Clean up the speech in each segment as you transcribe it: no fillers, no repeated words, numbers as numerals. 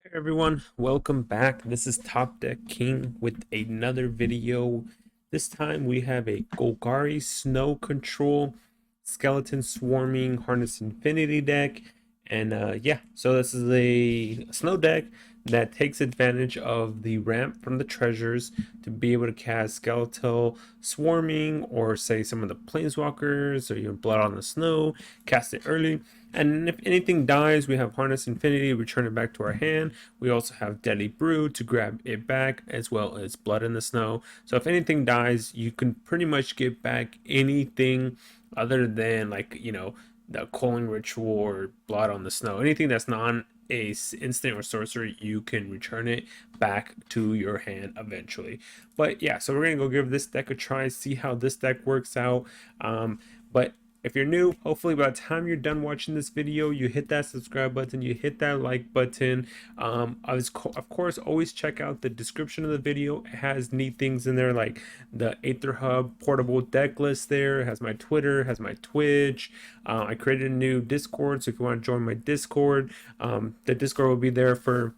Hey everyone, welcome back. This is Top Deck King with another video. This time we have a Golgari Snow Control Skeleton Swarming Harness Infinity deck. And yeah, so this is a snow deck that takes advantage of the ramp from the treasures to be able to cast Skeletal Swarming or say some of the Planeswalkers or your Blood on the Snow, cast it early. And if anything dies, we have Harness Infinity, return it back to our hand. We also have Deadly Brew to grab it back, as well as Blood in the Snow. So if anything dies, you can pretty much get back anything other than the Culling Ritual or Blood on the Snow. Anything that's non a instant or sorcery, you can return it back to your hand eventually. But yeah, so we're gonna go give this deck a try, see how this deck works out. But if you're new, hopefully by the time you're done watching this video, you hit that subscribe button, you hit that like button. Of course, always check out the description of the video. It has neat things in there like the Aether Hub portable deck list there. It has my Twitter, has my Twitch. I created a new Discord, so if you want to join my Discord, the Discord will be there for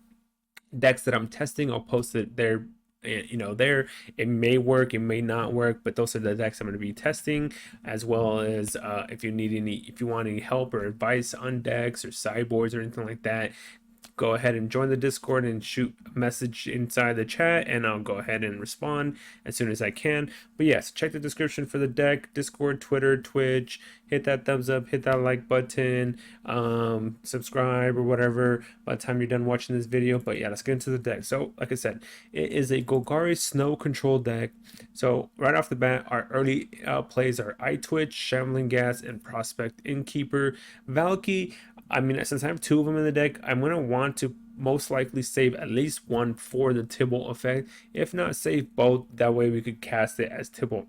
decks that I'm testing. I'll post it there. There it may work, it may not work, but those are the decks I'm going to be testing, as well as if you want any help or advice on decks or sideboards or anything like that, go ahead and join the Discord and shoot a message inside the chat, and I'll go ahead and respond as soon as I can. But yes, check the description for the deck, Discord, Twitter, Twitch. Hit that thumbs up, hit that like button, subscribe or whatever by the time you're done watching this video. But yeah, let's get into the deck. So like I said, it is a Golgari Snow Control deck. So right off the bat, our early plays are Eye Twitch, Shambling Gas, and Prospect Innkeeper. Valky, I mean, since I have two of them in the deck, I'm going to want to most likely save at least one for the Tibble effect. If not, save both. That way we could cast it as Tibble.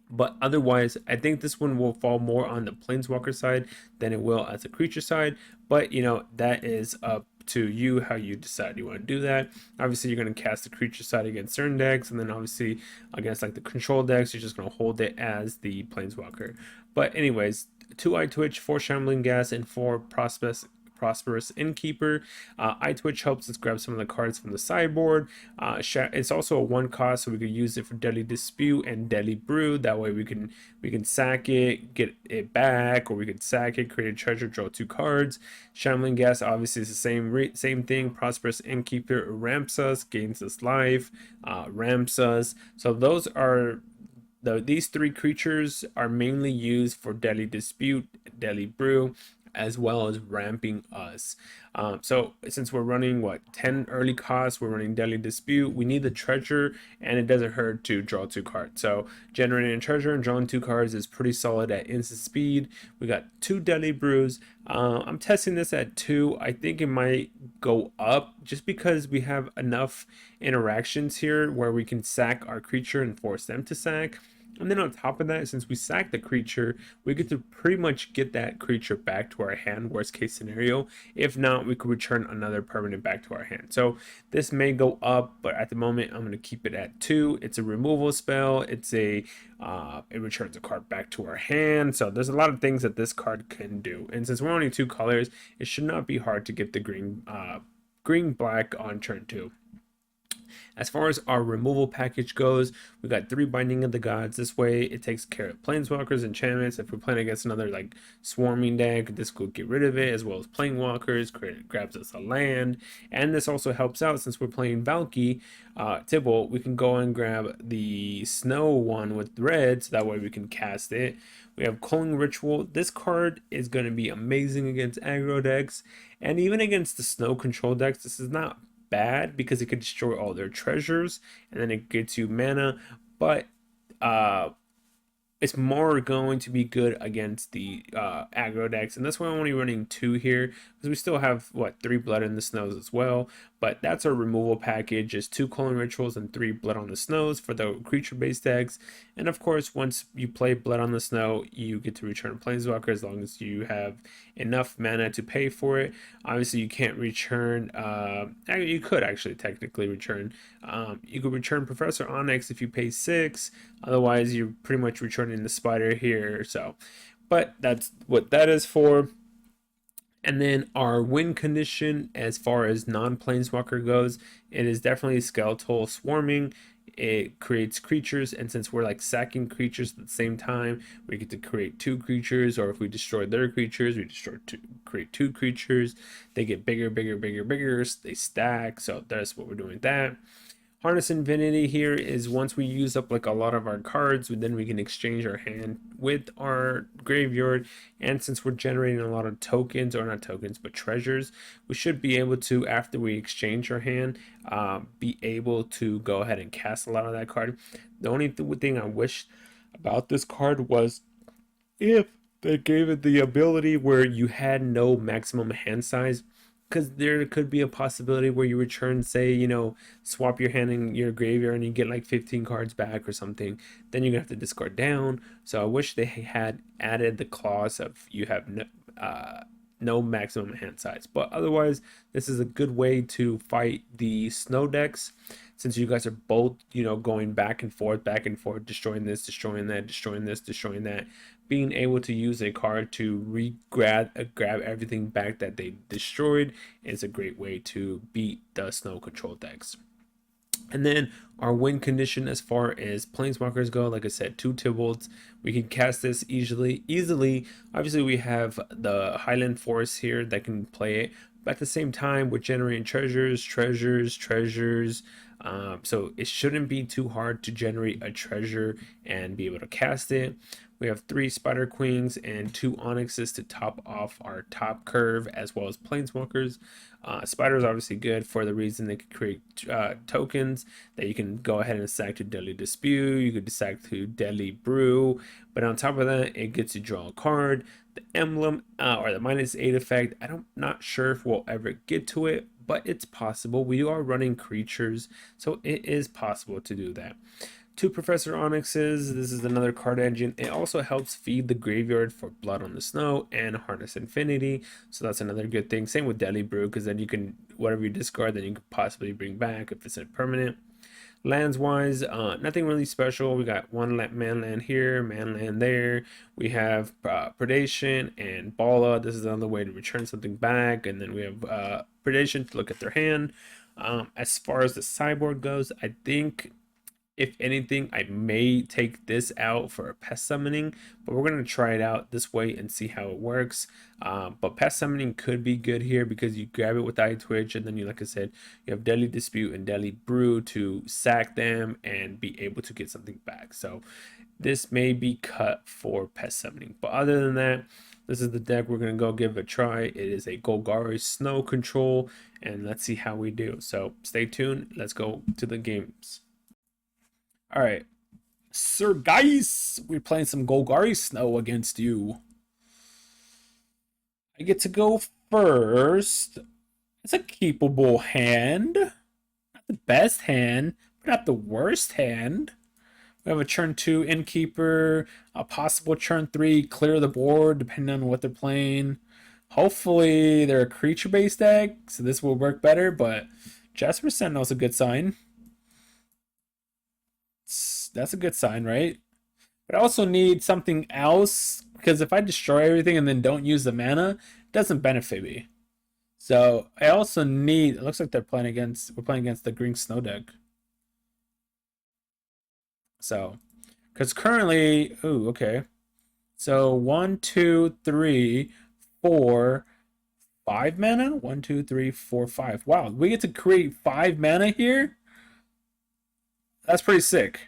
But otherwise, I think this one will fall more on the Planeswalker side than it will as a creature side. But, that is up to you how you decide you want to do that. Obviously, you're going to cast the creature side against certain decks, and then obviously against like the control decks, you're just going to hold it as the Planeswalker. But anyways, 2 Eye Twitch, 4 Shambling Gas, and 4 Prosperous Innkeeper. Eye Twitch helps us grab some of the cards from the sideboard. It's also a 1 cost, so we could use it for Deadly Dispute and Deadly Brew. That way we can sack it, get it back, or we could sack it, create a treasure, draw 2 cards. Shambling Gas obviously is the same thing. Prosperous Innkeeper ramps us, gains us life, ramps us. So those are these 3 creatures are mainly used for Deadly Dispute, Deadly Brew, as well as ramping us. So since we're running 10 early costs, we're running Deadly Dispute, we need the treasure, and it doesn't hurt to draw 2 cards. So generating a treasure and drawing 2 cards is pretty solid at instant speed. We got 2 Deadly Brews. I'm testing this at 2. I think it might go up just because we have enough interactions here where we can sack our creature and force them to sack. And then on top of that, since we sack the creature, we get to pretty much get that creature back to our hand, worst case scenario. If not, we could return another permanent back to our hand. So this may go up, but at the moment, I'm going to keep it at 2. It's a removal spell. It returns a card back to our hand. So there's a lot of things that this card can do. And since we're only 2 colors, it should not be hard to get the green-black on turn 2. As far as our removal package goes, we got 3 Binding of the Gods. This way, it takes care of Planeswalkers, enchantments. If we're playing against another like swarming deck, this will get rid of it, as well as Planewalkers. Grabs us a land, and this also helps out since we're playing Valky, Tibble. We can go and grab the Snow one with red, so that way we can cast it. We have Culling Ritual. This card is going to be amazing against aggro decks, and even against the Snow control decks. This is not bad because it could destroy all their treasures and then it gets you mana, but it's more going to be good against the aggro decks, and that's why I'm only running 2 here, because we still have 3 Blood in the Snows as well. But that's our removal package, is 2 Culling Rituals and 3 Blood on the Snows for the creature based decks. And of course, once you play Blood on the Snow, you get to return Planeswalker as long as you have enough mana to pay for it. Obviously you can't return, you could actually technically return, you could return Professor Onyx if you pay 6. Otherwise you're pretty much returning the Spider here. So but that's what that is for. And then our win condition, as far as non-planeswalker goes, it is definitely skeletal swarming. It creates creatures, and since we're like sacking creatures at the same time, we get to create two creatures. Or if we destroy their creatures, we create two creatures. They get bigger, bigger, bigger, bigger. They stack. So that's what we're doing with that. Harness Infinity here is once we use up like a lot of our cards, then we can exchange our hand with our graveyard. And since we're generating a lot of tokens, or not tokens, but treasures, we should be able to, after we exchange our hand, be able to go ahead and cast a lot of that card. The only thing I wish about this card was if they gave it the ability where you had no maximum hand size, because there could be a possibility where you return, say, swap your hand in your graveyard and you get like 15 cards back or something. Then you're gonna have to discard down. So I wish they had added the clause of you have no maximum hand size. But otherwise, this is a good way to fight the snow decks, since you guys are both, going back and forth, destroying this, destroying that, destroying this, destroying that. Being able to use a card to grab everything back that they destroyed is a great way to beat the snow control decks. And then our win condition, as far as planeswalkers go, like I said, 2 Tybalts. We can cast this easily. Obviously, we have the Highland Forest here that can play it, but at the same time, we're generating treasures. So it shouldn't be too hard to generate a treasure and be able to cast it. We have 3 Spider Queens and 2 Onyxes to top off our top curve, as well as planeswalkers. Spider is obviously good for the reason they could create tokens that you can go ahead and sack to Deadly Dispute. You could sack to Deadly Brew, but on top of that, it gets you draw a card. The emblem, or the -8 effect, I'm not sure if we'll ever get to it, but it's possible. We are running creatures, so it is possible to do that. 2 Professor Onyxes. This is another card engine. It also helps feed the graveyard for Blood on the Snow and Harness Infinity. So that's another good thing. Same with Deadly Brew, because then you can, whatever you discard, then you can possibly bring back if it's a permanent. Lands wise, nothing really special. We got 1 man land here, man land there. We have Predation and Bala. This is another way to return something back. And then we have Predation to look at their hand. As far as the sideboard goes, I think, if anything, I may take this out for a pest summoning, but we're going to try it out this way and see how it works. But pest summoning could be good here because you grab it with Eye Twitch, and then like I said, you have Deadly Dispute and Deadly Brew to sack them and be able to get something back. So this may be cut for pest summoning. But other than that, this is the deck we're going to go give a try. It is a Golgari Snow Control, and let's see how we do. So stay tuned. Let's go to the games. All right, Sir Guys, we're playing some Golgari Snow against you. I get to go first. It's a keepable hand. Not the best hand, but not the worst hand. We have a turn 2 Innkeeper, a possible turn 3 clear the board, depending on what they're playing. Hopefully, they're a creature-based deck, so this will work better, but Jasper Sentinel's a good sign. That's a good sign, right? But I also need something else, because if I destroy everything and then don't use the mana, it doesn't benefit me. So I also need, it looks like we're playing against the green snow deck. So, because currently, ooh, okay. So 1, 2, 3, 4, 5 mana? 1, 2, 3, 4, 5. Wow, we get to create 5 mana here? That's pretty sick.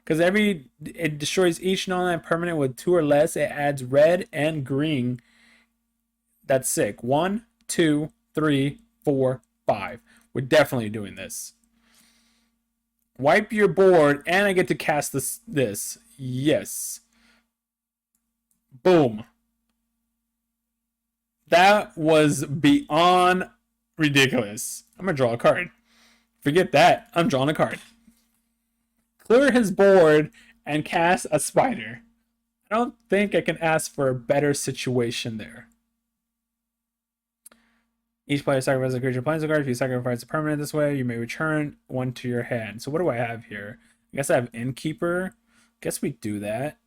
Because it destroys each non-land permanent with 2 or less. It adds red and green. That's sick. 1, 2, 3, 4, 5. We're definitely doing this. Wipe your board, and I get to cast this. Yes. Boom. That was beyond ridiculous. I'm going to draw a card. Forget that. I'm drawing a card. Clear his board and cast a spider. I don't think I can ask for a better situation there. Each player sacrifices a creature planeswalker. If you sacrifice a permanent this way, you may return 1 to your hand. So what do I have here? I guess I have Innkeeper. Guess we do that.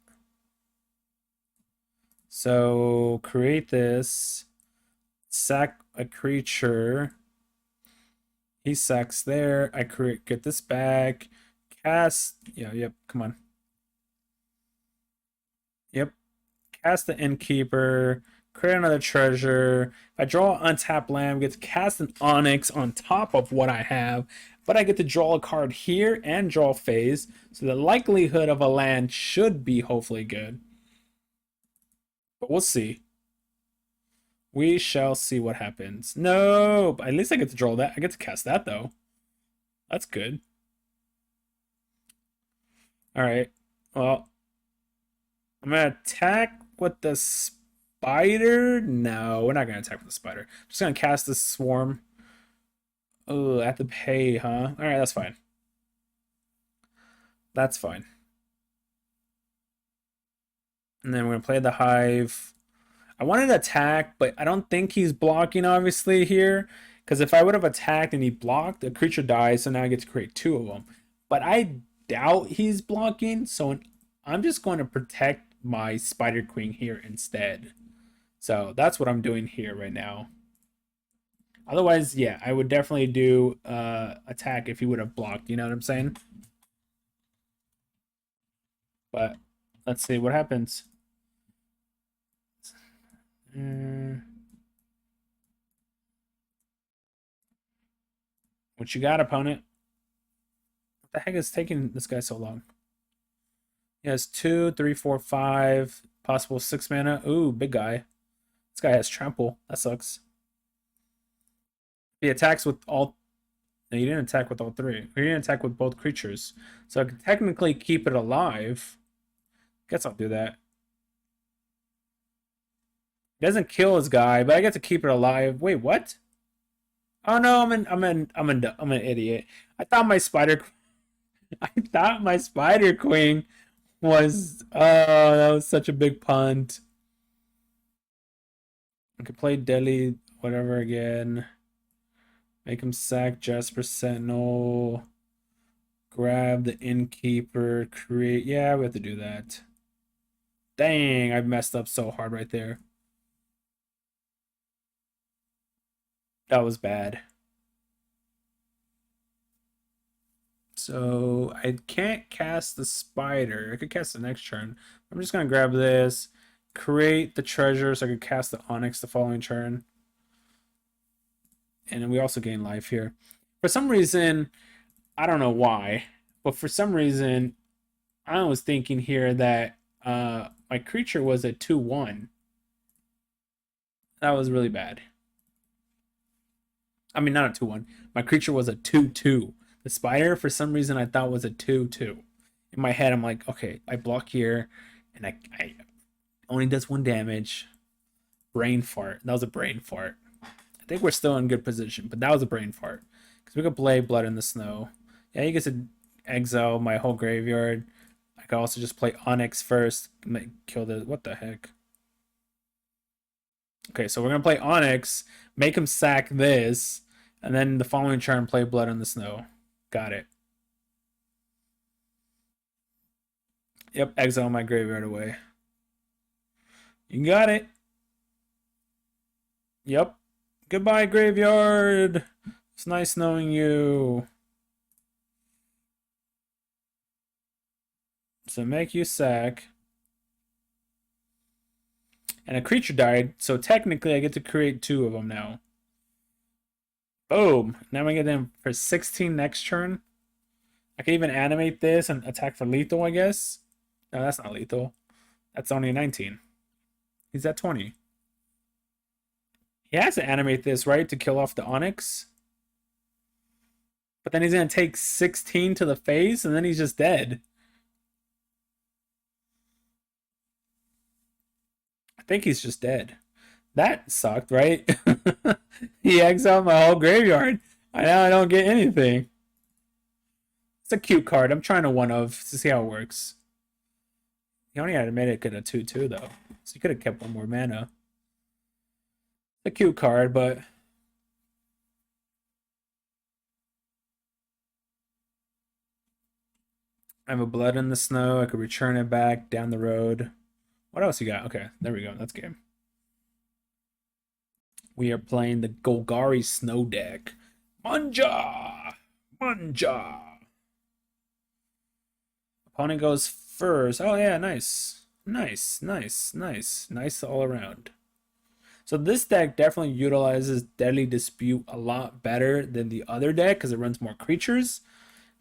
So create this. sack a creature. He sacks there. I get this back. Cast. Yeah, yep. Come on. Yep. Cast the Innkeeper. Create another treasure. If I draw an untapped land, get to cast an Onyx on top of what I have. But I get to draw a card here and draw phase. So the likelihood of a land should be hopefully good. But we'll see. We shall see what happens. No, at least I get to draw that. I get to cast that though. That's good. All right. Well, I'm gonna attack with the spider. No, we're not gonna attack with the spider. I'm just gonna cast this swarm. Oh, I have to pay, huh? All right, that's fine. That's fine. And then we're gonna play the hive. I wanted to attack, but I don't think he's blocking, obviously, here. Because if I would have attacked and he blocked, the creature dies, so now I get to create two of them. But I doubt he's blocking, so I'm just going to protect my Spider Queen here instead. So that's what I'm doing here right now. Otherwise, yeah, I would definitely do attack if he would have blocked, you know what I'm saying? But let's see what happens. What you got, opponent? What the heck is taking this guy so long? He has 2, 3, 4, 5, possible 6 mana. Ooh, big guy. This guy has trample. That sucks. He attacks with all. No, you didn't attack with all three. You didn't attack with both creatures. So I can technically keep it alive. Guess I'll do that. It doesn't kill his guy, but I get to keep it alive. Wait, what? Oh no, I'm an idiot. I thought my spider queen was that was such a big punt. I could play Deadly whatever again. Make him sack Jasper Sentinel. Grab the Innkeeper. Create. Yeah, we have to do that. Dang, I messed up so hard right there. That was bad. So I can't cast the spider. I could cast the next turn. I'm just gonna grab this, create the treasure so I could cast the Onyx the following turn. And then we also gain life here. For some reason, I don't know why, but for some reason, I was thinking here that my creature was a 2/1. That was really bad. I mean, not a 2/1. My creature was a 2/2. The spider, for some reason, I thought was a 2/2. In my head, I'm like, okay, I block here, and I only does 1 damage. Brain fart. That was a brain fart. I think we're still in good position, but that was a brain fart. Because we could play Blood in the Snow. Yeah, he gets to exile my whole graveyard. I could also just play Onyx first. Kill the... What the heck? Okay, so we're going to play Onyx, make him sack this, and then the following turn play Blood in the Snow. Got it. Yep, exile my graveyard away. You got it. Yep. Goodbye, graveyard. It's nice knowing you. So make you sack. And a creature died, so technically I get to create 2 of them now. Boom. Now I get them for 16 next turn. I can even animate this and attack for lethal, I guess. No, that's not lethal. That's only 19. He's at 20. He has to animate this, right, to kill off the Onyx. But then he's going to take 16 to the face, and then he's just dead. I think he's just dead. That sucked, right? He exiled my whole graveyard. Now I don't get anything. It's a cute card. I'm trying to one-of to see how it works. He only had to make it a 2/2 though. So he could have kept 1 more mana. It's a cute card, but I have a Blood in the Snow. I could return it back down the road. What else you got? Okay, there we go. That's game. We are playing the Golgari Snow deck. Manja! Manja! Opponent goes first. Oh, yeah, nice. Nice, nice, nice. Nice all around. So this deck definitely utilizes Deadly Dispute a lot better than the other deck because it runs more creatures.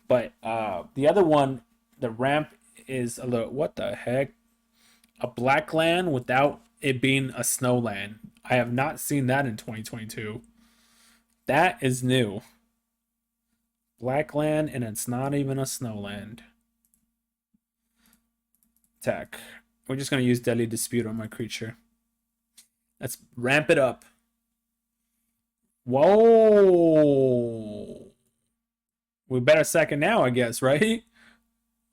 But the other one, the ramp is a little... What the heck? A black land without it being a snow land. I have not seen that in 2022. That is new. Black land and it's not even a snow land. Attack. We're just going to use Deadly Dispute on my creature. Let's ramp it up. Whoa. We better sack it now, I guess, right?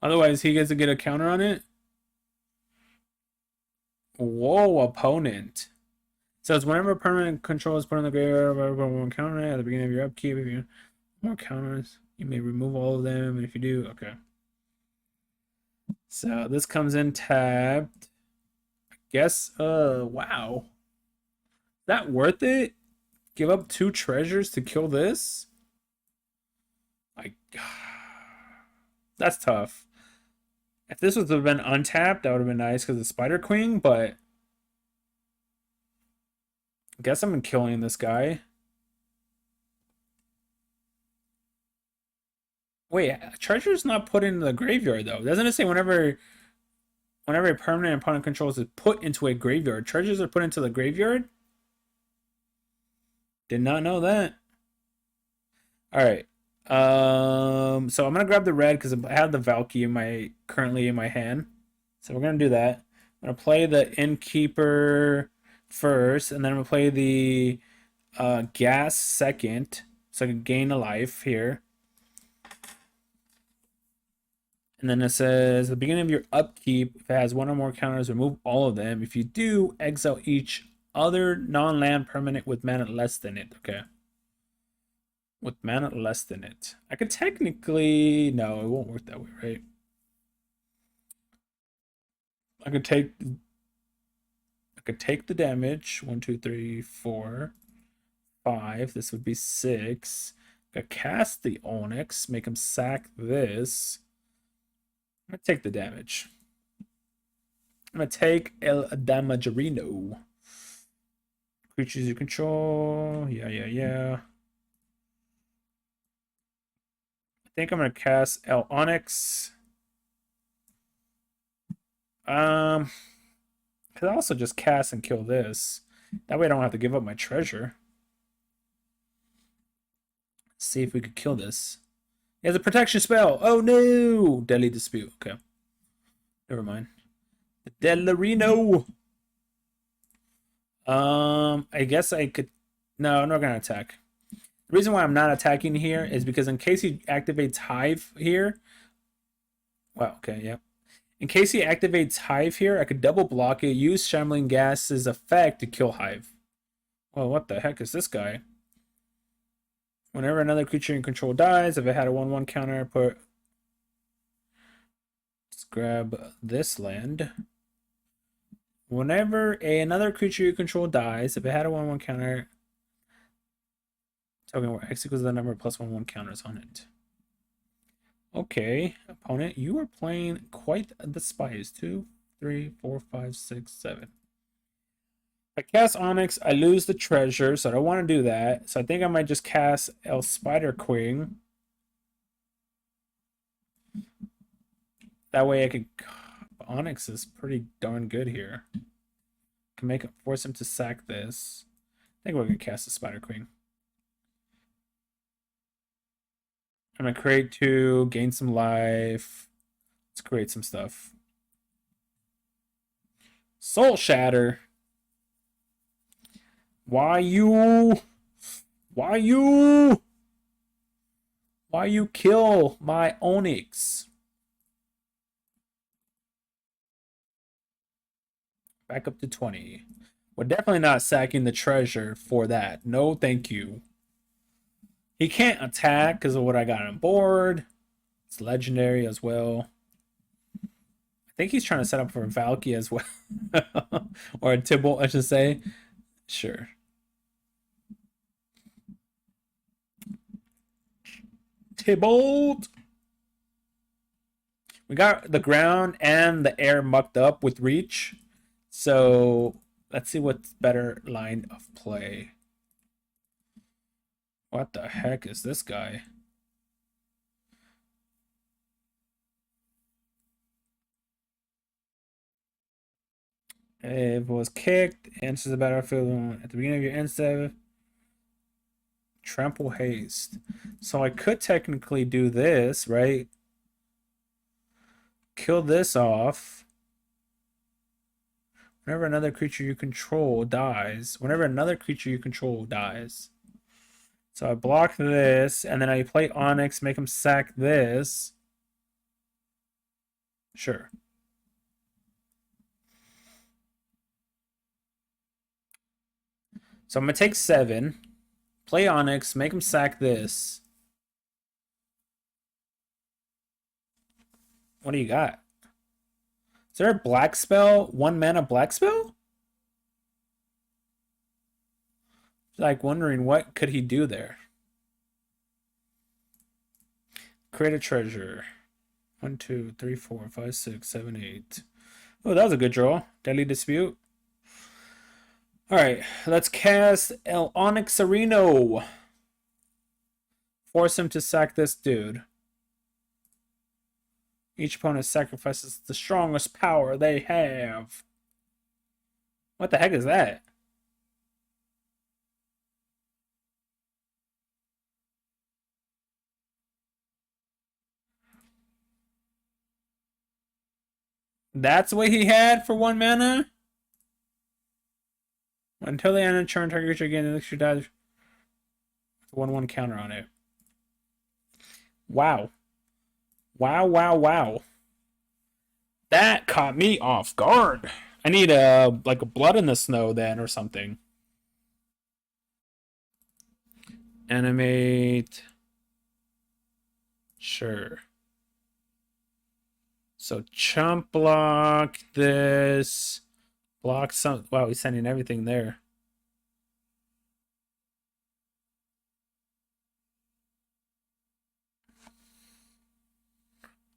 Otherwise, he gets to get a counter on it. Whoa, opponent. So it's whenever permanent control is put on the graveyard, one counter at the beginning of your upkeep. If you have more counters, you may remove all of them. And if you do, okay. So this comes in tapped. I guess, wow. Is that worth it? Give up 2 treasures to kill this? Like, that's tough. If this would have been untapped, that would have been nice because of Spider Queen, but I guess I'm killing this guy. Wait, treasure's not put into the graveyard though. Doesn't it say whenever a permanent opponent controls is put into a graveyard, treasures are put into the graveyard? Did not know that. All right. So I'm gonna grab the red because I have the Valky currently in my hand. So we're gonna do that. I'm gonna play the Innkeeper first, and then I'm gonna play the Gas second, so I can gain a life here. And then it says, at the beginning of your upkeep, if it has 1 or more counters, remove all of them. If you do, exile each other non-land permanent with mana less than it. Okay. With mana less than it. I could technically... No, it won't work that way, right? I could take the damage. 1, 2, 3, 4, 5. This would be 6. I could cast the Onyx, make him sack this. I'm gonna take the damage. I'm gonna take El Damagerino. Creatures you control. Yeah. I think I'm gonna cast El Onyx. Could also just cast and kill this. That way I don't have to give up my treasure. Let's see if we could kill this. He has a protection spell. Oh no! Deadly Dispute. Okay. Never mind. The Delarino. I guess I could... No, I'm not gonna attack. The reason why I'm not attacking here is because in case he activates Hive here... Wow, okay, yeah. In case he activates Hive here, I could double block it, use Shambling Gas's effect to kill Hive. Well, what the heck is this guy? Whenever another creature in control dies, if it had a 1/1 counter, let's grab this land. Whenever another creature you control dies, if it had a 1/1 counter, token where X equals the number plus 1/1 counters on it. Okay, opponent, you are playing quite the spice. 2, 3, 4, 5, 6, 7. If I cast Onyx, I lose the treasure, so I don't want to do that. So I think I might just cast El Spider Queen. That way I could... Onyx is pretty darn good here. Can force him to sack this. I think we're going to cast the Spider Queen. I'm going to create 2, gain some life. Let's create some stuff. Soul Shatter. Why you kill my Onyx? Back up to 20. We're definitely not sacking the treasure for that. No, thank you. He can't attack because of what I got on board. It's legendary as well. I think he's trying to set up for Valky as well. Or a Tibble, I should say. Sure. Tybalt. We got the ground and the air mucked up with reach. So let's see what's better line of play. What the heck is this guy? If it was kicked, enters the battlefield at the beginning of your end step. Trample haste. So I could technically do this, right? Kill this off. Whenever another creature you control dies. Whenever another creature you control dies. So I block this, and then I play Onyx, make him sack this. Sure. So I'm going to take 7. Play Onyx, make him sack this. What do you got? Is there a black spell? 1 mana black spell? Like wondering what could he do there. Create a treasure. 1, 2, 3, 4, 5, 6, 7, 8. Oh, that was a good draw. Deadly Dispute. Alright, let's cast El Onyxarino. Force him to sack this dude. Each opponent sacrifices the strongest power they have. What the heck is that? That's what he had for 1 mana? Until the end of turn, target creature again, the next creature dies. 1/1 counter on it. Wow. Wow, wow, wow. That caught me off guard. I need like a blood in the snow then or something. Animate. Sure. So chump block this. Block some. Wow, he's sending everything there.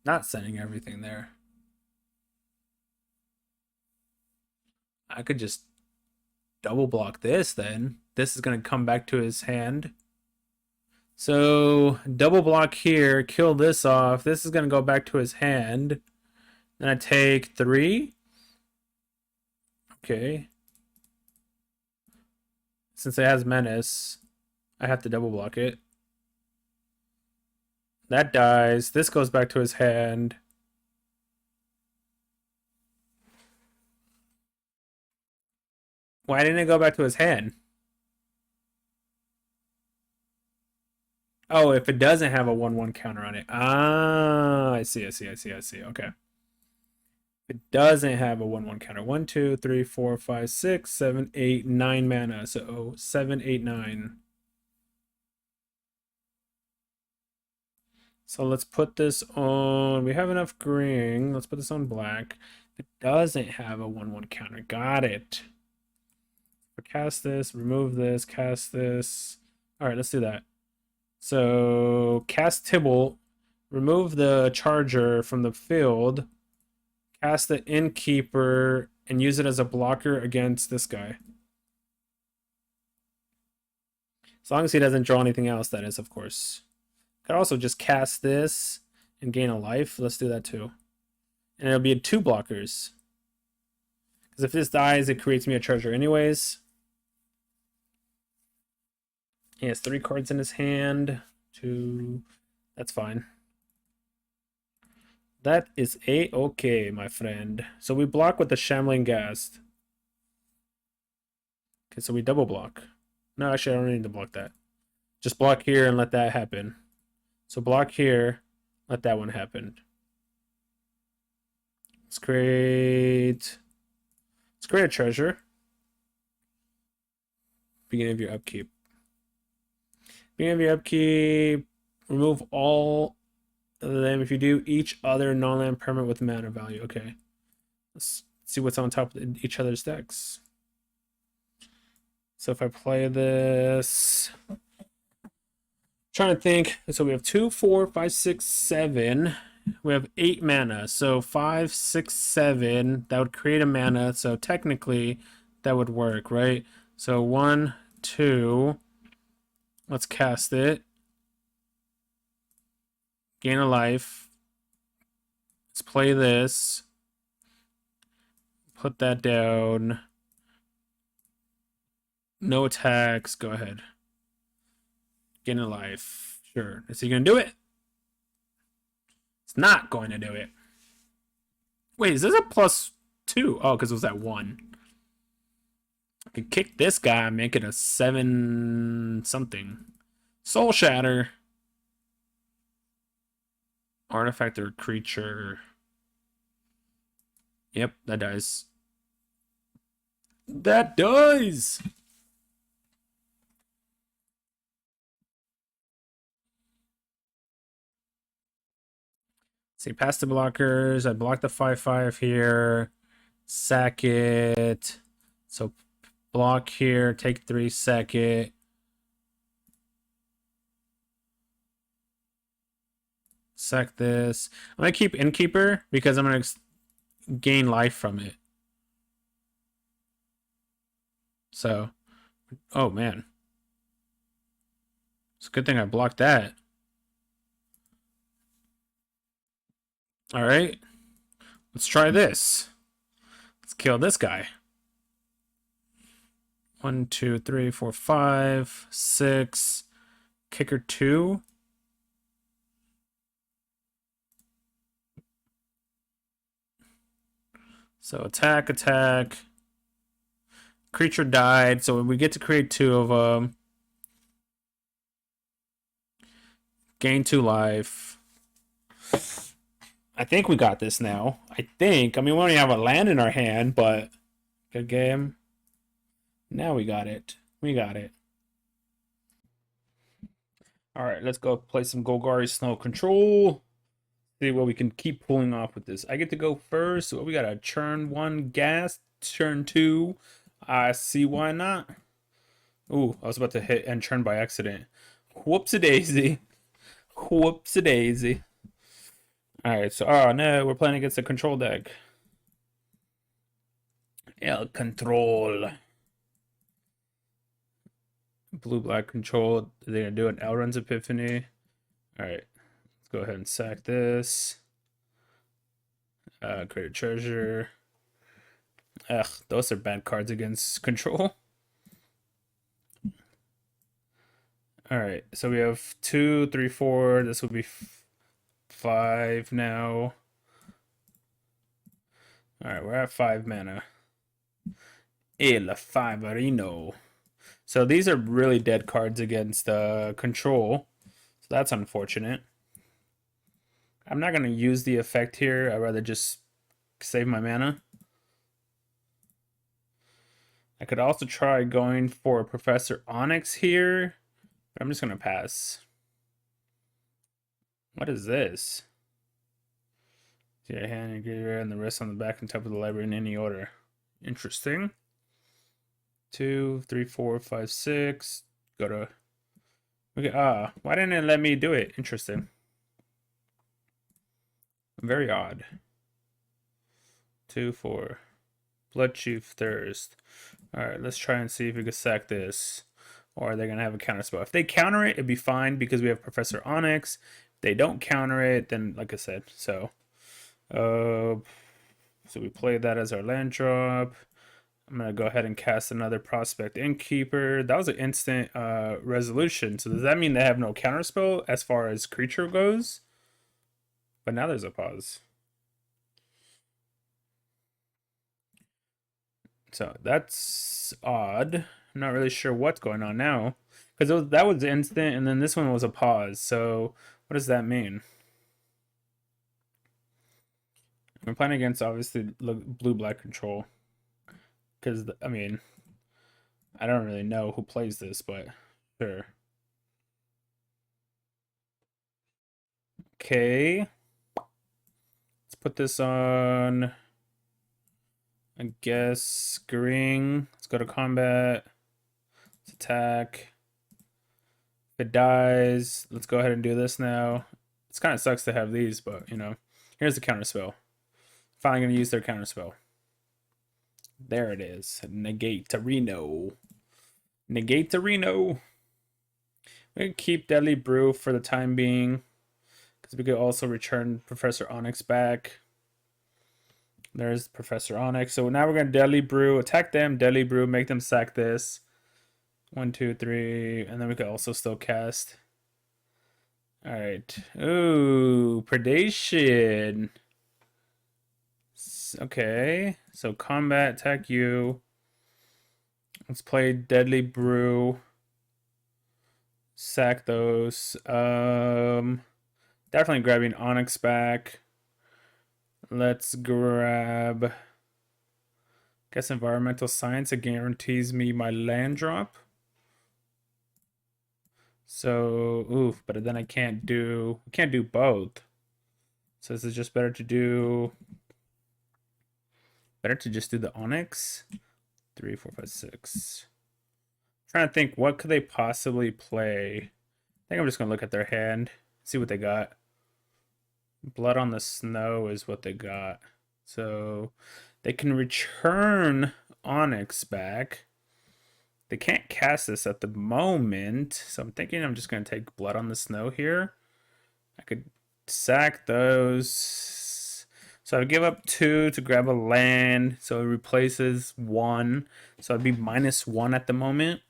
Not sending everything there. I could just double block this then. This is going to come back to his hand. So double block here, kill this off. This is going to go back to his hand. Then I take 3. Okay. Since it has menace, I have to double block it. That dies. This goes back to his hand. Why didn't it go back to his hand? Oh, if it doesn't have a 1/1 counter on it. Ah, I see. Okay. If it doesn't have a 1/1 counter. 1, 2, 3, 4, 5, 6, 7, 8, 9 mana. So 7, 8, 9. So let's put this on. We have enough green. Let's put this on black. It doesn't have a 1/1 counter. Got it. Cast this, remove this, cast this. All right, let's do that. So cast Tybalt, remove the charger from the field, cast the Innkeeper, and use it as a blocker against this guy. As long as he doesn't draw anything else, that is, of course. Could also just cast this and gain a life. Let's do that too. And it'll be 2 blockers. Because if this dies, it creates me a treasure anyways. He has 3 cards in his hand. 2. That's fine. That is A-okay, my friend. So we block with the Shambling Ghast. Okay, so we double block. No, actually, I don't need to block that. Just block here and let that happen. So block here, let that one happen. Let's create a treasure. Beginning of your upkeep. Beginning of your upkeep, remove all of them. If you do, each other non-land permanent with mana value. Okay. Let's see what's on top of each other's decks. So if I play this Trying to think. So we have 2, 4, 5, 6, 7. We have 8 mana. So 5, 6, 7. That would create a mana. So technically that would work, right? So 1, 2. Let's cast it. Gain a life. Let's play this. Put that down. No attacks. Go ahead. Gain a life. Sure. Is he going to do it? It's not going to do it. Wait, is this a +2? Oh, because it was at 1. I could kick this guy and make it a 7 something. Soul Shatter. Artifact or creature. Yep, that dies. That dies! See, past the blockers. I block the 5/5 here. Sack it. So block here. Take 3, sack it. Sack this. I'm going to keep Innkeeper because I'm going to gain life from it. So, oh man. It's a good thing I blocked that. All right. Let's try this. Let's kill this guy. 1, 2, 3, 4, 5, 6. Kicker 2. So attack, attack. Creature died, so we get to create 2 of them. Gain 2 life. I think we got this now. I think. I mean, we only have a land in our hand, but good game. Now we got it. We got it. All right, let's go play some Golgari Snow Control. See what we can keep pulling off with this. I get to go first. So we got a turn 1 gas, turn 2. I see why not. Ooh, I was about to hit end turn by accident. Whoopsie-daisy. Whoopsie-daisy. Alright, so, oh no, we're playing against a control deck. El Control. Blue-black control. They're going to do an Elrond's Epiphany. Alright, let's go ahead and sack this. Create a treasure. Ugh, those are bad cards against control. Alright, so we have 2, 3, 4. This will be 5 now. Alright, we're at 5 mana. El Fiverino. So these are really dead cards against control. So that's unfortunate. I'm not going to use the effect here. I'd rather just save my mana. I could also try going for Professor Onyx here, but I'm just going to pass. What is this? See your hand, your graveyard, and the rest on the back and top of the library in any order. Interesting. 2, 3, 4, 5, 6. Go to. Okay. Why didn't it let me do it? Interesting. Very odd. 2, 4. Blood Chief Thirst. Alright, let's try and see if we can sack this. Or they're going to have a counter spell. If they counter it, it'd be fine because we have Professor Onyx. If they don't counter it, then like I said. So we play that as our land drop. I'm going to go ahead and cast another Prospect Innkeeper. That was an instant resolution. So does that mean they have no counter spell as far as creature goes? But now there's a pause. So that's odd. I'm not really sure what's going on now. Because that was instant, and then this one was a pause. So what does that mean? I'm playing against, obviously, blue-black control. Because, I mean, I don't really know who plays this, but sure. Okay. Let's put this on... I guess Gring. Let's go to combat. Let's attack. If it dies, let's go ahead and do this now. It kind of sucks to have these, but you know, here's the counterspell. Finally gonna use their counterspell. There it is. Negate to Reno. Negate to Reno. We can keep Deadly Brew for the time being, because we could also return Professor Onyx back. There's Professor Onyx. So now we're gonna Deadly Brew, attack them, Deadly Brew, make them sack this. 1, 2, 3, and then we could also still cast. All right. Ooh, predation. Okay, so combat, attack you. Let's play Deadly Brew. Sack those. Definitely grabbing Onyx back. Let's grab. Guess Environmental Science. It guarantees me my land drop. So, oof, but then I can't do both. So is it just better to just do the Onyx? 3, 4, 5, 6. Trying to think, what could they possibly play? I think I'm just gonna look at their hand, see what they got. Blood on the Snow is what they got. So they can return Onyx back. They can't cast this at the moment, so I'm thinking I'm just gonna take Blood on the Snow here. I could sack those. So I give up 2 to grab a land, so it replaces 1. So it'd be -1 at the moment.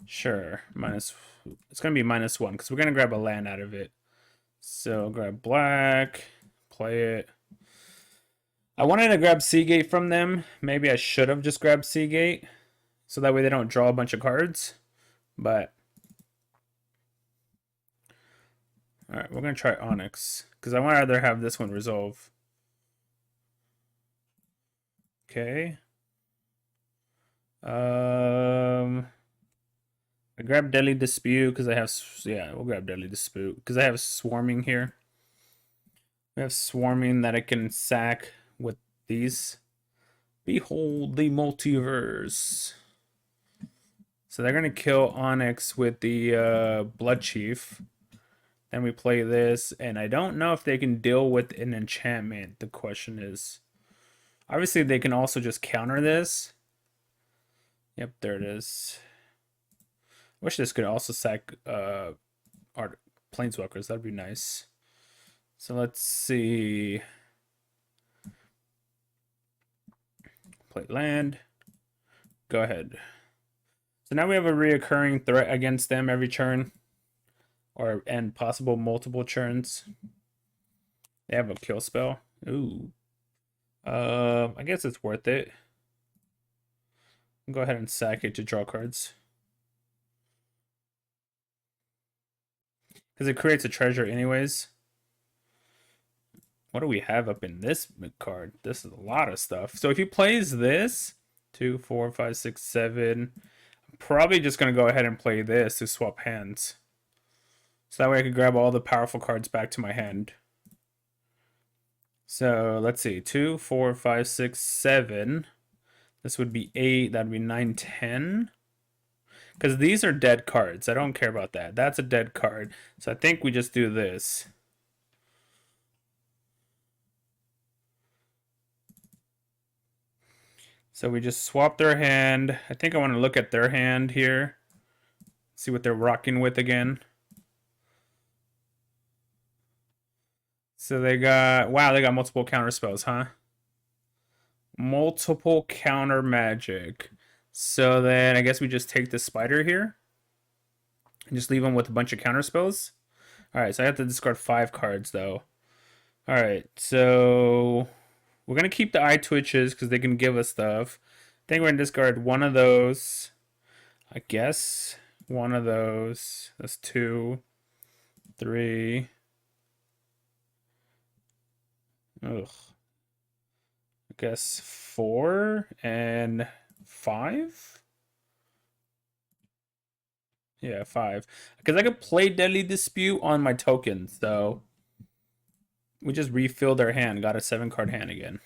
Sure, it's gonna be -1 because we're gonna grab a land out of it. So grab black, play it. I wanted to grab Seagate from them. Maybe I should have just grabbed Seagate, so that way they don't draw a bunch of cards. But all right, we're gonna try Onyx because I want to rather have this one resolve. Okay. I grab Deadly Dispute because I have, yeah, we'll grab Deadly Dispute because I have Swarming here. We have Swarming that I can sack with these. Behold the multiverse. So they're gonna kill Onyx with the Blood Chief. Then we play this, and I don't know if they can deal with an enchantment. The question is, obviously they can also just counter this. Yep, there it is. Wish this could also sack our Planeswalkers. That'd be nice. So let's see. Play land. Go ahead. So now we have a reoccurring threat against them every turn, and possible multiple turns. They have a kill spell. Ooh. I guess it's worth it. Go ahead and sack it to draw cards. Because it creates a treasure anyways. What do we have up in this card? This is a lot of stuff. So if he plays this, 2, 4, 5, 6, 7, I'm probably just going to go ahead and play this to swap hands. So that way I can grab all the powerful cards back to my hand. So let's see, 2, 4, 5, 6, 7. This would be 8, that'd be 9, 10. Because these are dead cards. I don't care about that. That's a dead card. So I think we just do this. So we just swap their hand. I think I want to look at their hand here. See what they're rocking with again. So they got, wow, they got multiple counter spells, huh? Multiple counter magic. So then I guess we just take the spider here and just leave them with a bunch of counter spells. All right, so I have to discard 5 cards though. All right, so we're gonna keep the eye twitches because they can give us stuff. I think we're gonna discard one of those. I guess one of those. That's 2, 3. Ugh. I guess 4 and 5. Yeah, 5. Because I could play Deadly Dispute on my tokens, so we just refilled our hand, got a 7-card hand again.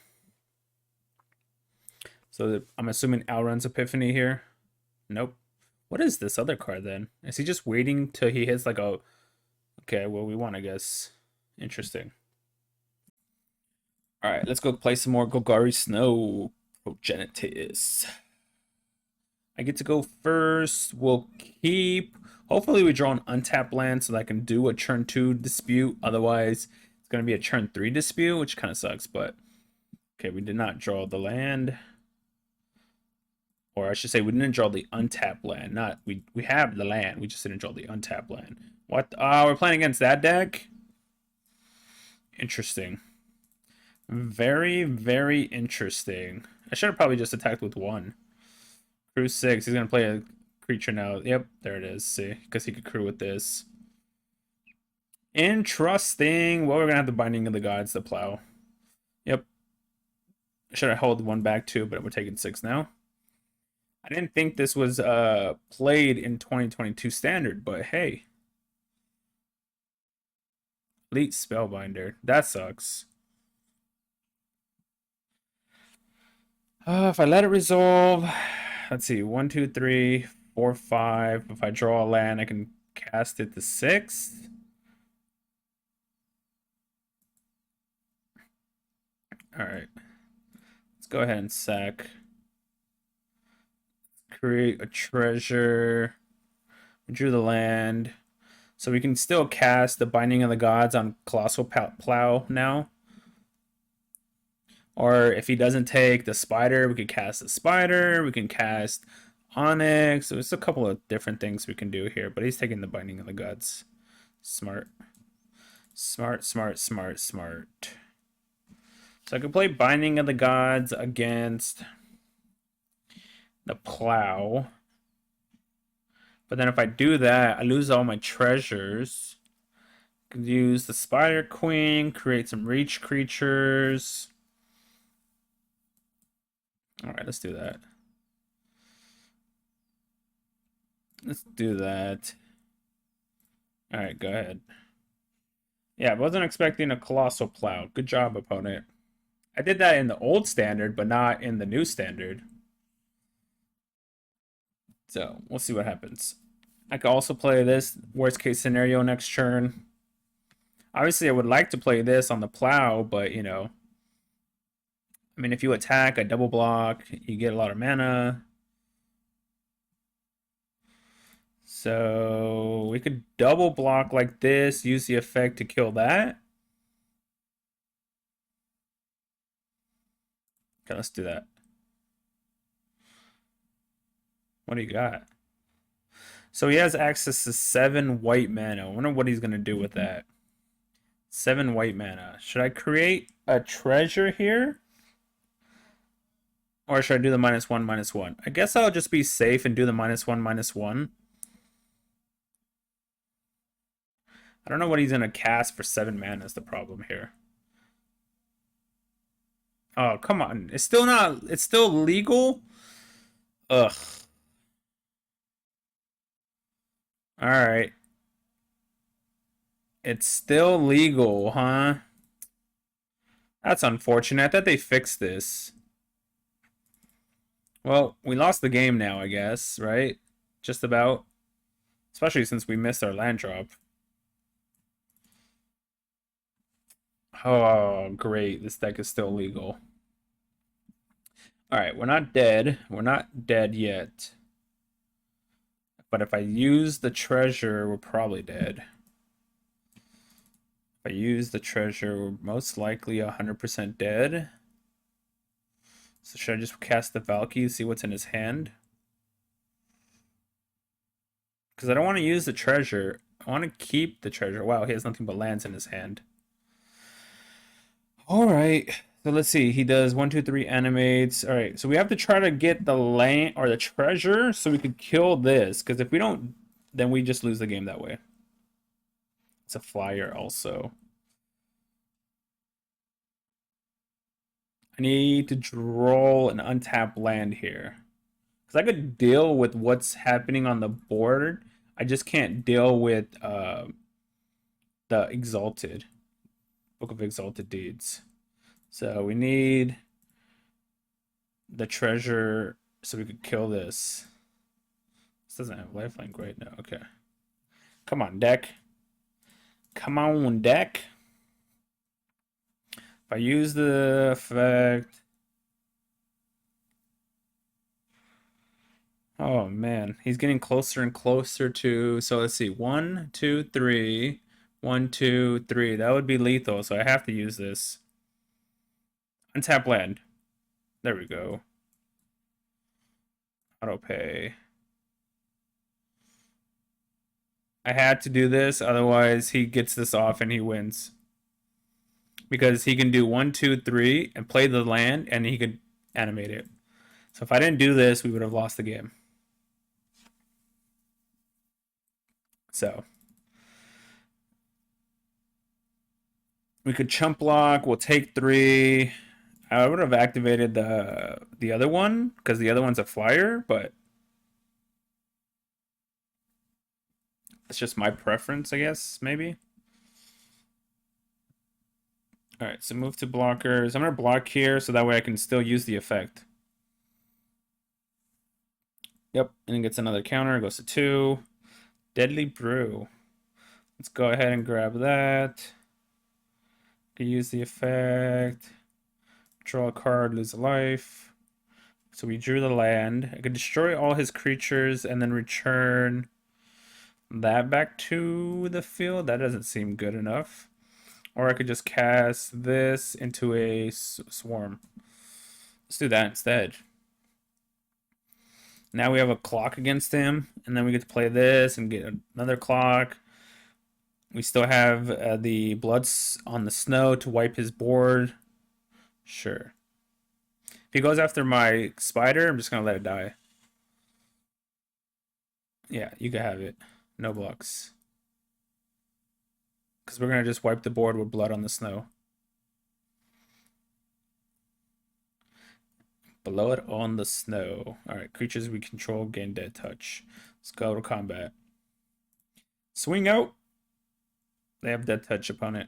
So I'm assuming Alrun's Epiphany here. Nope. What is this other card then? Is he just waiting till he hits like a... Okay, well, we won, I guess. Interesting. All right, let's go play some more Golgari Snow Progenitus. I get to go first. We'll keep... Hopefully we draw an untapped land so that I can do a turn 2 dispute. Otherwise, it's going to be a turn 3 dispute, which kind of sucks, but... Okay, we did not draw the land. Or I should say we didn't draw the untapped land. Not we have the land. We just didn't draw the untapped land. What? We're playing against that deck? Interesting. Very, very interesting. I should have probably just attacked with 1. Crew 6. He's going to play a creature now. Yep, there it is. See? Because he could crew with this. Interesting. Well, we're going to have the Binding of the Gods, the Plow. Yep. Should I hold 1 back too, but we're taking 6 now. I didn't think this was played in 2022 Standard, but hey. Elite Spellbinder. That sucks. If I let it resolve, let's see, 1, 2, 3, 4, 5. If I draw a land, I can cast it to 6. All right. Let's go ahead and sack. Create a treasure. We drew the land. So we can still cast the Binding of the Gods on Colossal Plow now. Or if he doesn't take the Spider, we could cast the Spider. We can cast Onyx. So there's a couple of different things we can do here. But he's taking the Binding of the Gods. Smart. Smart, smart, smart, smart. So I can play Binding of the Gods against the Plow. But then if I do that, I lose all my treasures. I can use the Spider Queen, create some reach creatures. Alright, let's do that. Let's do that. Alright, go ahead. Yeah, I wasn't expecting a Colossal Plow. Good job, opponent. I did that in the old standard, but not in the new standard. So, we'll see what happens. I could also play this worst case scenario next turn. Obviously, I would like to play this on the Plow, but, you know. I mean, if you attack, I double block, you get a lot of mana. So, we could double block like this, use the effect to kill that. Okay, let's do that. What do you got? So he has access to 7 white mana. I wonder what he's going to do with that. 7 white mana. Should I create a treasure here? Or should I do the -1/-1? I guess I'll just be safe and do the -1/-1. I don't know what he's going to cast for 7 mana is the problem here. Oh, come on. It's still not... It's still legal? Ugh. Alright. It's still legal, huh? That's unfortunate. I thought they fixed this. Well, we lost the game now, I guess, right? Just about. Especially since we missed our land drop. Oh, great. This deck is still legal. Alright, we're not dead. We're not dead yet. But if I use the treasure, we're probably dead. If I use the treasure, we're most likely 100% dead. So should I just cast the Valky, see what's in his hand? Because I don't want to use the treasure. I want to keep the treasure. Wow, he has nothing but lands in his hand. Alright. So let's see. He does 1, 2, 3 animates. Alright, so we have to try to get the land or the treasure so we could kill this. Because if we don't, then we just lose the game that way. It's a flyer also. I need to draw an untapped land here. Because I could deal with what's happening on the board. I just can't deal with the Exalted. Book of Exalted Deeds. So we need the treasure so we could kill this. This doesn't have lifelink right now. Okay. Come on, deck. Come on, deck. If I use the effect... Oh, man. He's getting closer and closer to... So let's see. 1, 2, 3. 1, 2, 3. That would be lethal, so I have to use this. Untap land. There we go. Auto pay. I had to do this, otherwise he gets this off and he wins. Because he can do 1, 2, 3 and play the land, and he could animate it. So if I didn't do this, we would have lost the game. So we could chump block. We'll take 3. I would have activated the other one because the other one's a flyer, but it's just my preference, I guess, maybe. All right, so move to blockers. I'm going to block here so that way I can still use the effect. Yep, and it gets another counter. It goes to 2. Deadly Brew. Let's go ahead and grab that. Can use the effect. Draw a card, lose a life. So we drew the land. I could destroy all his creatures and then return that back to the field. That doesn't seem good enough. Or I could just cast this into a swarm. Let's do that instead. Now we have a clock against him, and then we get to play this and get another clock. We still have the bloods on the snow to wipe his board. Sure. If he goes after my spider, I'm just going to let it die. Yeah, you can have it. No blocks. Because we're going to just wipe the board with blood on the snow. Blood on the snow. Alright, creatures we control gain dead touch. Let's go to combat. Swing out! They have dead touch upon it.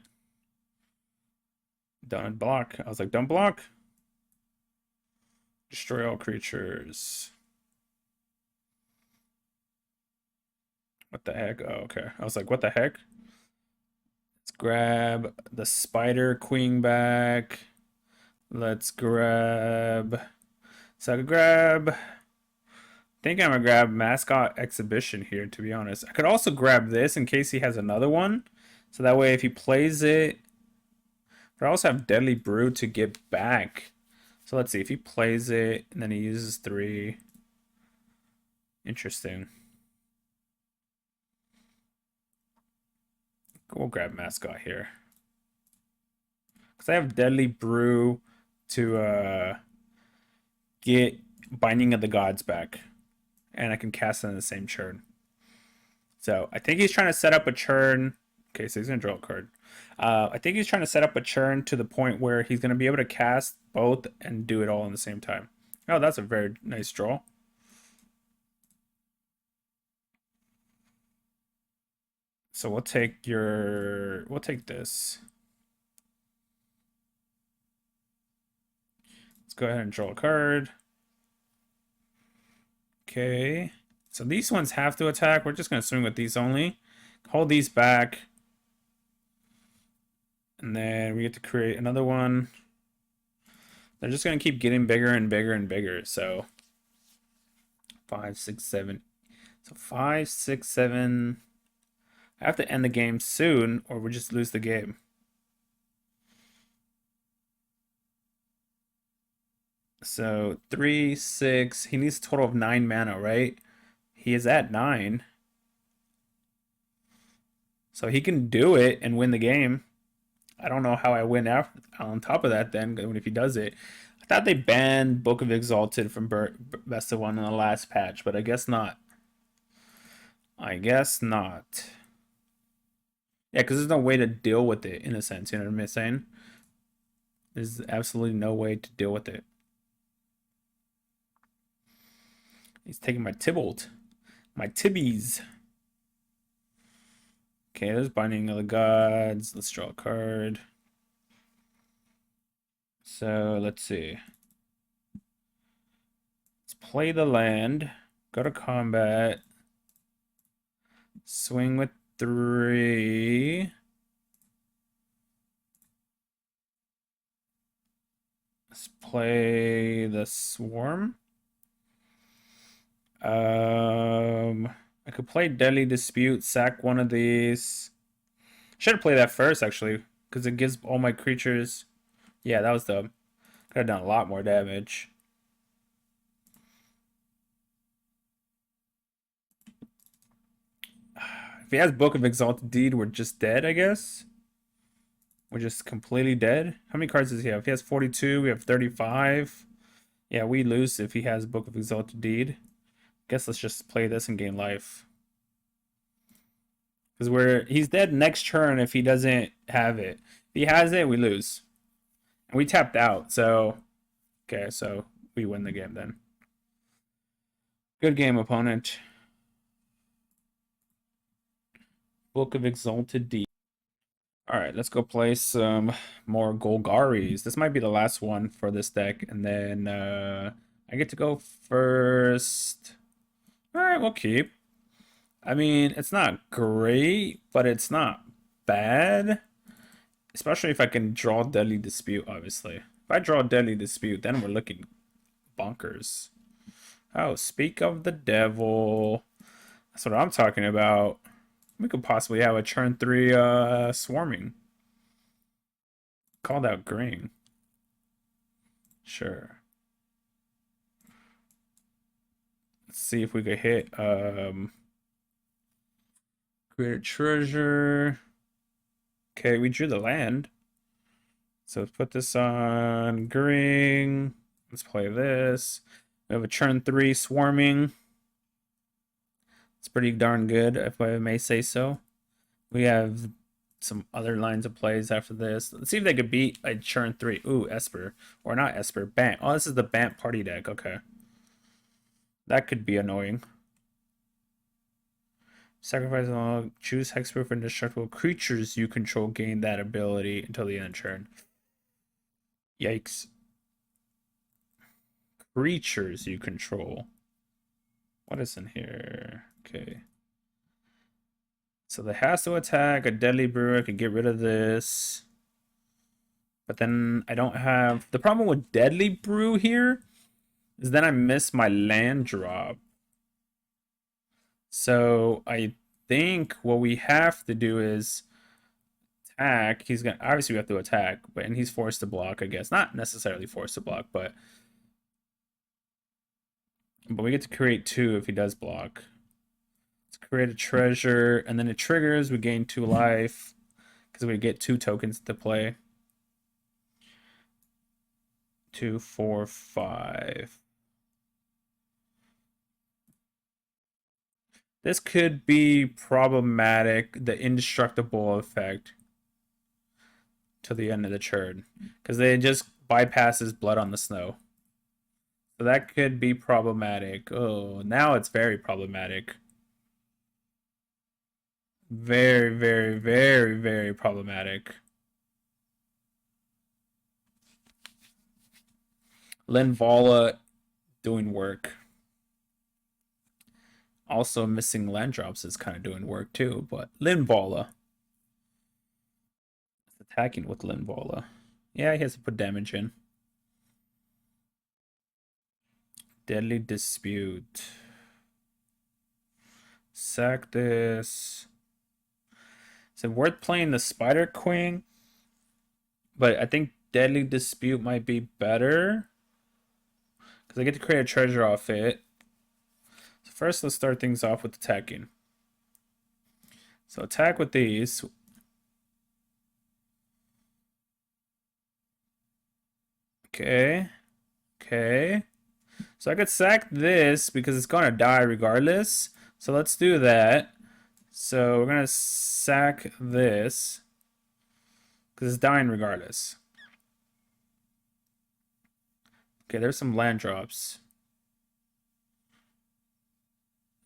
Don't block. I was like, don't block. Destroy all creatures. What the heck? Oh, okay. I was like, what the heck? Let's grab the spider queen back. Let's grab... So I could grab... I think I'm going to grab Mascot Exhibition here, to be honest. I could also grab this in case he has another one. So that way if he plays it... But I also have Deadly Brew to get back. So let's see. If he plays it and then he uses 3... Interesting. We'll grab Mascot here. Because I have Deadly Brew to get Binding of the Gods back. And I can cast it in the same turn. So I think he's trying to set up a churn. Okay, so he's going to draw a card. I think he's trying to set up a churn to the point where he's going to be able to cast both and do it all in the same time. Oh, that's a very nice draw. So we'll take this. Let's go ahead and draw a card. Okay. So these ones have to attack. We're just going to swing with these only. Hold these back. And then we get to create another one. They're just going to keep getting bigger and bigger and bigger. So 5, 6, 7. So 5, 6, 7. I have to end the game soon or we'll just lose the game. So 3, 6. He needs a total of 9 mana, right? He is at 9. So he can do it and win the game. I don't know how I win after, on top of that then if he does it. I thought they banned Book of Exalted from Best of 1 in the last patch, but I guess not. I guess not. Yeah, because there's no way to deal with it in a sense, you know what I'm saying? There's absolutely no way to deal with it. He's taking my Tybalt. My Tibbies. Okay, there's Binding of the Gods. Let's draw a card. So, let's see. Let's play the land. Go to combat. Swing with 3. Let's play the Swarm. I could play Deadly Dispute, sack one of these. Should have played that first, actually, because it gives all my creatures... Yeah, that was dumb. Could have done a lot more damage. If he has Book of Exalted Deed, we're just dead, I guess. We're just completely dead. How many cards does he have? He has 42. We have 35. Yeah, we lose if he has Book of Exalted Deed. Guess let's just play this and gain life. Because he's dead next turn if he doesn't have it. If he has it, we lose. And we tapped out, so... Okay, so we win the game then. Good game, opponent. Book of Exalted Deed. Alright, let's go play some more Golgaris. This might be the last one for this deck. And then I get to go first. Alright, we'll keep. I mean, it's not great, but it's not bad. Especially if I can draw Deadly Dispute, obviously. If I draw Deadly Dispute, then we're looking bonkers. Oh, speak of the devil. That's what I'm talking about. We could possibly have a turn 3 swarming. Called out green. Sure. Let's see if we could hit create a treasure. Okay, we drew the land. So let's put this on green. Let's play this. We have a turn 3 swarming. It's pretty darn good, if I may say so. We have some other lines of plays after this. Let's see if they could beat a turn 3. Ooh, Esper. Or not Esper, Bant. Oh, this is the Bant Party deck. Okay. That could be annoying. Sacrifice all. Choose hexproof and destructible creatures you control. Gain that ability until the end of turn. Yikes. Creatures you control. What is in here? Okay. So they has to attack a Deadly Brew. I could get rid of this. But then I don't have... The problem with Deadly Brew here is then I miss my land drop. So I think what we have to do is attack. He's gonna... Obviously we have to attack, and he's forced to block, I guess. Not necessarily forced to block, but we get to create 2 if he does block. Let's create a treasure, and then it triggers. We gain 2 life because we get 2 tokens to play. 2, 4, 5. This could be problematic, the indestructible effect to the end of the turn, because they just bypasses Blood on the Snow. So that could be problematic. Oh, now it's very problematic. Very, very, very, very problematic. Linvala doing work. Also missing land drops is kind of doing work too, but Linvala. Attacking with Linvala. Yeah, he has to put damage in. Deadly Dispute. Sack this. Is it worth playing the Spider Queen? But I think Deadly Dispute might be better. Because I get to create a treasure off it. So first, let's start things off with attacking. So attack with these. Okay. Okay. So I could sack this because it's going to die regardless. So let's do that. So we're going to sack this because it's dying regardless. Okay, there's some land drops.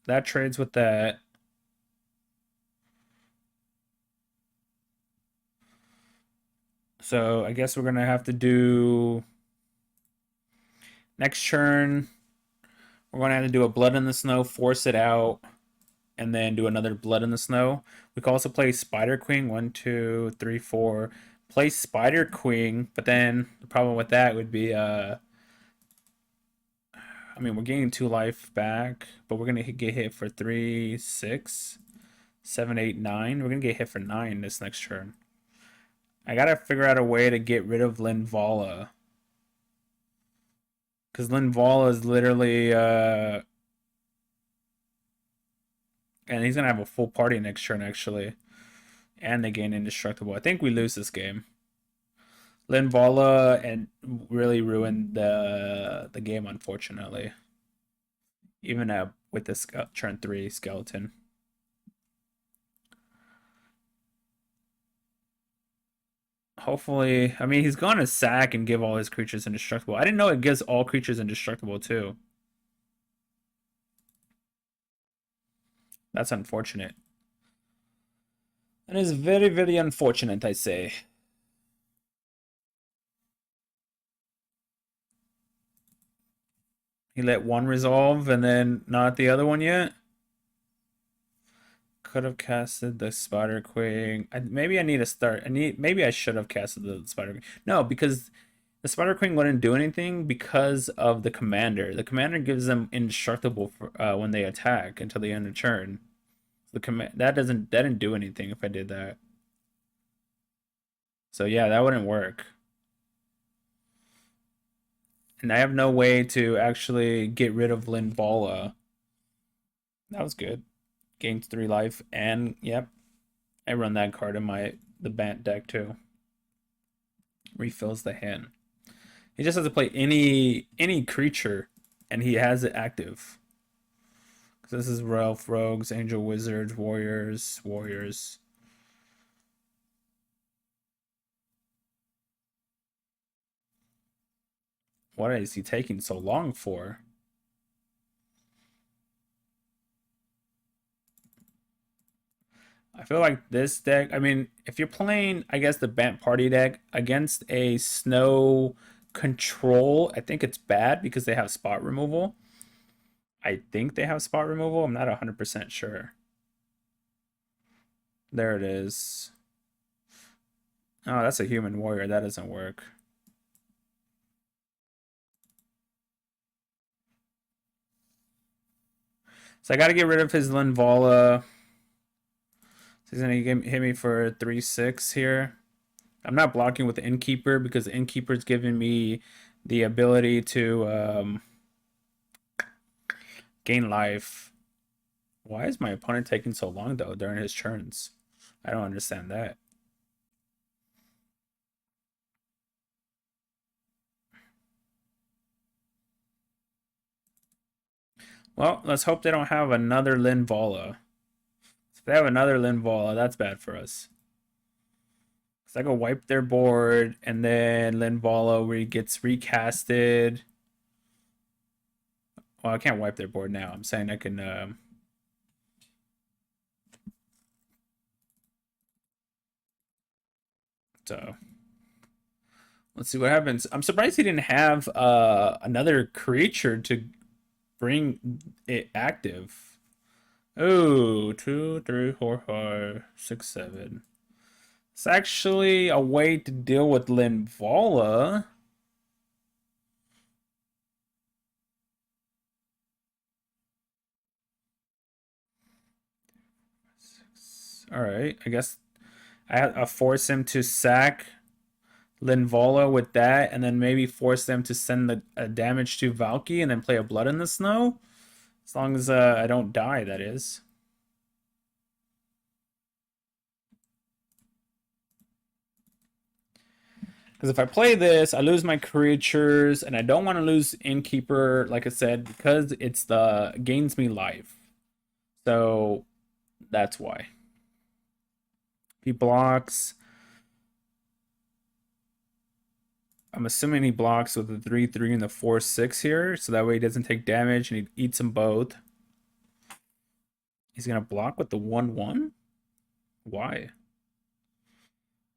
That trades with that. So I guess we're going to have to do... Next turn, we're going to have to do a Blood in the Snow, force it out, and then do another Blood in the Snow. We could also play Spider Queen. 1, 2, 3, 4. Play Spider Queen, but then the problem with that would be I mean, we're gaining 2 life back, but we're gonna get hit for 3, 6, 7, 8, 9. We're gonna get hit for 9 this next turn. I gotta figure out a way to get rid of Linvala. Because Linvala is literally and he's gonna have a full party next turn actually. And they gain indestructible. I think we lose this game. Linvala and really ruined the game, unfortunately. Even with this turn 3 skeleton. Hopefully, I mean, he's gonna sack and give all his creatures indestructible. I didn't know it gives all creatures indestructible too. That's unfortunate. That is very, very unfortunate, I say. He let one resolve and then not the other one yet. Could have casted the Spider Queen. Maybe I need to start. Maybe I should have casted the Spider Queen. No, because the Spider Queen wouldn't do anything because of the commander. The commander gives them indestructible for, when they attack until the end of turn. That didn't do anything if I did that. So yeah, that wouldn't work. And I have no way to actually get rid of Linvala. That was good. Gains 3 life, and yep, I run that card in the Bant deck too. Refills the hand. He just has to play any creature, and he has it active. This is Ralph, Rogues, Angel, Wizards, Warriors. What is he taking so long for? I feel like this deck, I mean, if you're playing, I guess, the Bant Party deck against a Snow Control, I think it's bad because they have spot removal. I think they have spot removal. I'm not 100% sure. There it is. Oh, that's a human warrior. That doesn't work. So I got to get rid of his Linvala. He's going to hit me for 3/6 here. I'm not blocking with the Innkeeper because the Innkeeper is giving me the ability to gain life. Why is my opponent taking so long, though, during his turns? I don't understand that. Well, let's hope they don't have another Linvala. If they have another Linvala, that's bad for us. So I go wipe their board, and then Linvala gets recasted. Well, I can't wipe their board now. I'm saying I can... So let's see what happens. I'm surprised he didn't have another creature to bring it active. Oh, 2, 3, 4, 5, 6, 7. It's actually a way to deal with Linvala. All right, I guess I force him to sack Linvala with that, and then maybe force them to send the damage to Valky and then play a Blood in the Snow. As long as I don't die, that is. Because if I play this, I lose my creatures, and I don't want to lose Innkeeper, like I said, because it's gains me life. So that's why. He blocks. I'm assuming he blocks with the 3/3 and the 4/6 here, so that way he doesn't take damage and he eats them both. He's gonna block with the 1/1? Why?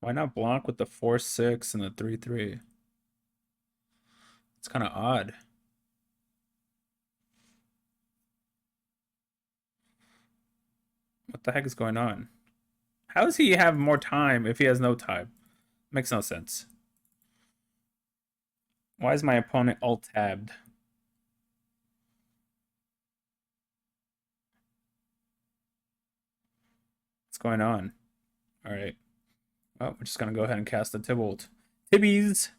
Why not block with the 4/6 and the 3/3? It's kind of odd. What the heck is going on? How does he have more time if he has no time? Makes no sense. Why is my opponent alt-tabbed? What's going on? All right. Well, we're just going to go ahead and cast the Tybalt. Tibbies!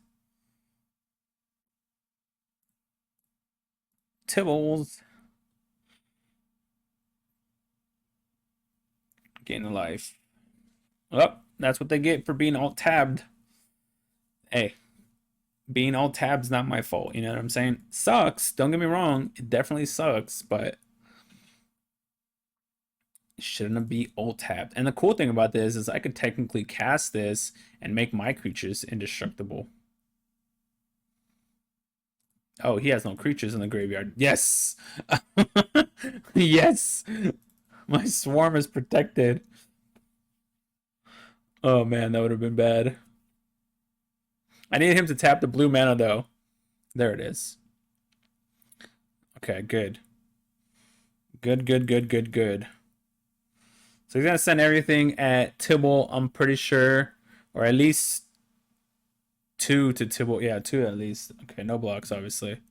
Tibbles! Gain a life. Oh, that's what they get for being alt-tabbed. Hey, being alt-tabbed's not my fault. You know what I'm saying? Sucks. Don't get me wrong. It definitely sucks, but it shouldn't be alt-tabbed. And the cool thing about this is I could technically cast this and make my creatures indestructible. Oh, he has no creatures in the graveyard. Yes! Yes! My swarm is protected. Oh man, that would have been bad. I need him to tap the blue mana though. There it is. Okay, good. Good. So he's gonna send everything at Tibble, I'm pretty sure. Or at least 2 to Tibble. Yeah, 2 at least. Okay, no blocks, obviously.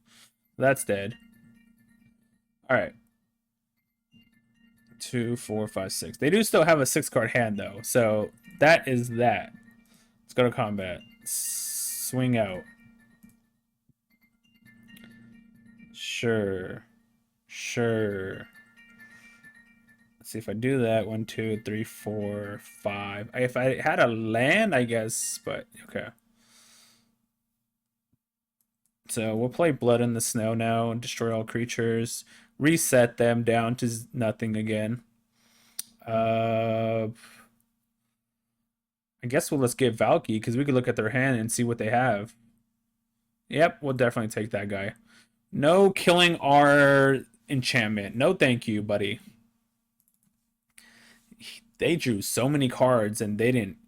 That's dead. Alright. 2, 4, 5, 6. They do still have a 6-card hand though, so that is that. Let's go to combat. Swing out. Sure. Let's see if I do that. 1, 2, 3, 4, 5. If I had a land, I guess, but okay. So we'll play Blood in the Snow now and destroy all creatures. Reset them down to nothing again. I guess we'll let's get Valky because we could look at their hand and see what they have. Yep, we'll definitely take that guy. No killing our enchantment. No thank you, buddy. They drew so many cards and they didn't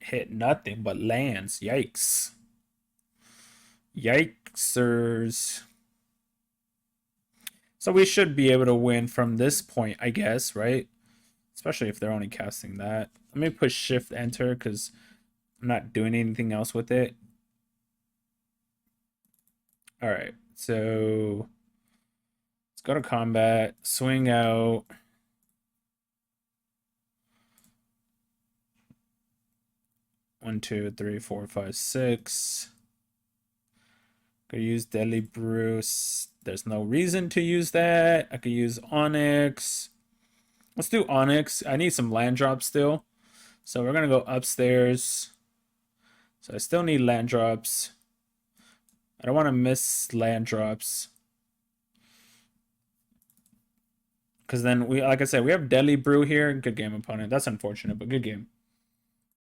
hit nothing but lands. Yikes. Yikesers. So we should be able to win from this point, I guess, right? Especially if they're only casting that. Let me push Shift Enter because I'm not doing anything else with it. Alright, so let's go to combat. Swing out. One, 2, 3, 4, 5, 6. Could use Deadly Bruce. There's no reason to use that. I could use Onyx. Let's do Onyx. I need some land drops still. So we're going to go upstairs. So I still need land drops. I don't want to miss land drops. Because then, like I said, we have Deadly Brew here. Good game, opponent. That's unfortunate, but good game.